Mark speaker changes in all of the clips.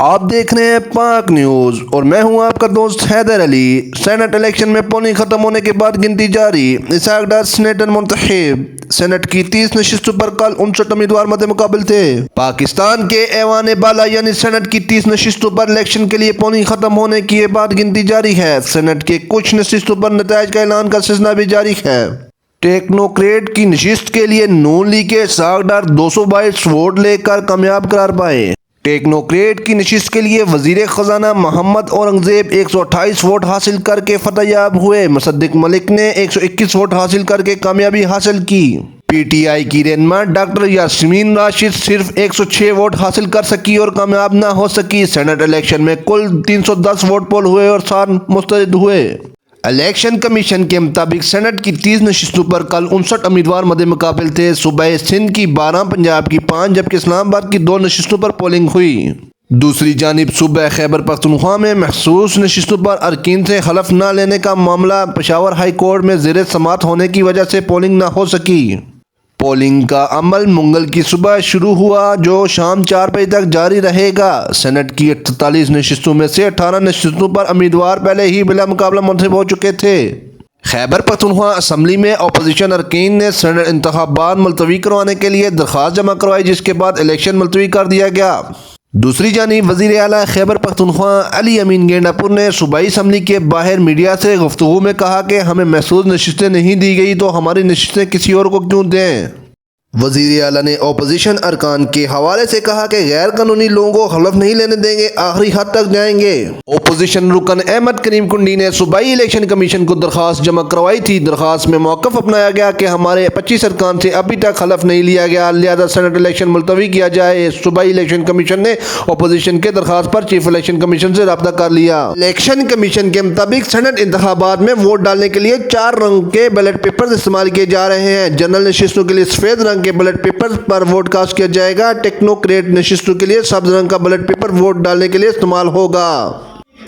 Speaker 1: آپ دیکھ رہے ہیں پاک نیوز اور میں ہوں آپ کا دوست حیدر علی۔ سینٹ الیکشن میں پولنگ ختم ہونے کے بعد گنتی جاری، اسحاق ڈار سینیٹر منتخب۔ سینٹ کی 30 نشستوں پر کل 59 امیدوار مد مقابل تھے۔ پاکستان کے ایوان بالا یعنی سینٹ کی 30 نشستوں پر الیکشن کے لیے پولنگ ختم ہونے کے بعد گنتی جاری ہے۔ سینٹ کے کچھ نشستوں پر نتائج کا اعلان کا سلسلہ بھی جاری ہے۔ ٹیکنوکریٹ کی نشست کے لیے نون لیگ کے اسحاق ڈار 222 ووٹ لے کر کامیاب قرار پائے۔ ٹیکنوکریٹ کی نشست کے لیے وزیر خزانہ محمد اورنگزیب 128 ووٹ حاصل کر کے فتح یاب ہوئے۔ مصدق ملک نے 121 ووٹ حاصل کر کے کامیابی حاصل کی۔ پی ٹی آئی کی رہنما ڈاکٹر یاسمین راشد صرف 106 ووٹ حاصل کر سکی اور کامیاب نہ ہو سکی۔ سینٹ الیکشن میں کل 310 ووٹ پول ہوئے اور 7 مسترد ہوئے۔ الیکشن کمیشن کے مطابق سینٹ کی 30 نشستوں پر کل 59 امیدوار مد مقابل تھے۔ صوبہ سندھ کی 12، پنجاب کی 5 جبکہ اسلام آباد کی 2 نشستوں پر پولنگ ہوئی۔ دوسری جانب صوبہ خیبر پختونخوا میں مخصوص نشستوں پر اراکین سے حلف نہ لینے کا معاملہ پشاور ہائی کورٹ میں زیر سماعت ہونے کی وجہ سے پولنگ نہ ہو سکی۔ پولنگ کا عمل منگل کی صبح شروع ہوا جو شام 4 بجے تک جاری رہے گا۔ سینٹ کی 48 نشستوں میں سے 18 نشستوں پر امیدوار پہلے ہی بلا مقابلہ منتخب ہو چکے تھے۔ خیبر پختونخوا اسمبلی میں اپوزیشن اراکین نے سینٹ انتخابات ملتوی کروانے کے لیے درخواست جمع کروائی، جس کے بعد الیکشن ملتوی کر دیا گیا۔ دوسری جانب وزیر اعلیٰ خیبر پختونخوا علی امین گینڈا پور نے صوبائی اسمبلی کے باہر میڈیا سے گفتگو میں کہا کہ ہمیں محسوس نشستیں نہیں دی گئی تو ہماری نشستیں کسی اور کو کیوں دیں۔ وزیر اعلیٰ نے اپوزیشن ارکان کے حوالے سے کہا کہ غیر قانونی لوگوں کو حلف نہیں لینے دیں گے، آخری حد تک جائیں گے۔ اپوزیشن رکن احمد کریم کنڈی نے صوبائی الیکشن کمیشن کو درخواست جمع کروائی تھی۔ درخواست میں موقف اپنایا گیا کہ ہمارے 25 ارکان سے ابھی تک حلف نہیں لیا گیا، لہذا سینٹ الیکشن ملتوی کیا جائے۔ صوبائی الیکشن کمیشن نے اپوزیشن کے درخواست پر چیف الیکشن کمیشن سے رابطہ کر لیا۔ الیکشن کمیشن کے مطابق سینٹ انتخابات میں ووٹ ڈالنے کے لیے 4 رنگ کے بیلٹ پیپر استعمال کیے جا رہے ہیں۔ جنرل نشستوں کے لیے سفید رنگ کے بیلٹ پیپر پر ووٹ کاسٹ کیا جائے گا۔ ٹیکنوکریٹ نشستوں کے لیے سبز رنگ کا بیلٹ پیپر ووٹ ڈالنے کے لیے استعمال ہوگا۔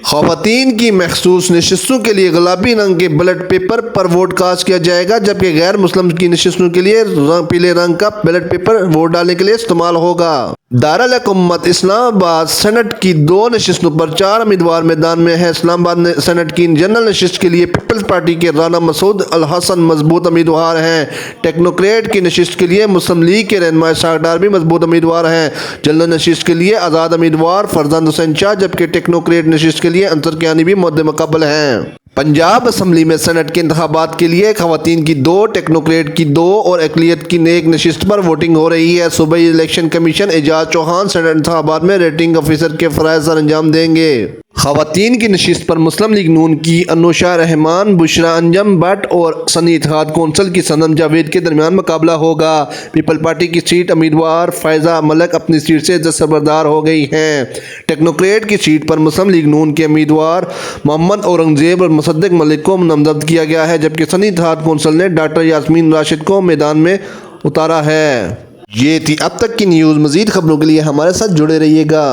Speaker 1: خواتین کی مخصوص نشستوں کے لیے گلابی رنگ کے بیلٹ پیپر پر ووٹ کاسٹ کیا جائے گا، جبکہ غیر مسلم کی نشستوں کے لیے پیلے رنگ کا بیلٹ پیپر ووٹ ڈالنے کے لیے استعمال ہوگا۔ دارالحکومت اسلام آباد سینٹ کی 2 نشستوں پر 4 امیدوار میدان میں ہیں۔ اسلام آباد سینٹ کی جنرل نشست کے لیے پیپلز پارٹی کے رانا مسعود الحسن مضبوط امیدوار ہیں۔ ٹیکنوکریٹ کی نشست کے لیے مسلم لیگ کے رہنما اسحاق ڈار بھی مضبوط امیدوار ہیں۔ جنرل نشست کے لیے آزاد امیدوار فرزند حسین شاہ جبکہ ٹیکنوکریٹ نشست کے لیے انصر کیانی بھی مد مقابل ہیں۔ پنجاب اسمبلی میں سینٹ کے انتخابات کے لیے خواتین کی 2، ٹیکنوکریٹ کی 2 اور اقلیت کی 1 نشست پر ووٹنگ ہو رہی ہے۔ صوبائی الیکشن کمیشن اعجاز چوہان سینٹ انتخابات میں ریٹنگ آفیسر کے فرائض سر انجام دیں گے۔ خواتین کی نشست پر مسلم لیگ نون کی انوشا رحمان، بشرا انجم بٹ اور سنی اتحاد کونسل کی صنم جاوید کے درمیان مقابلہ ہوگا۔ پیپل پارٹی کی سیٹ امیدوار فائزہ ملک اپنی سیٹ سے دستبردار ہو گئی ہیں۔ ٹیکنوکریٹ کی سیٹ پر مسلم لیگ نون کے امیدوار محمد اورنگزیب اور مصدق ملک کو نامزد کیا گیا ہے، جبکہ سنی اتحاد کونسل نے ڈاکٹر یاسمین راشد کو میدان میں اتارا ہے۔ یہ تھی اب تک کی نیوز۔ مزید خبروں کے لیے ہمارے ساتھ جڑے رہیے گا۔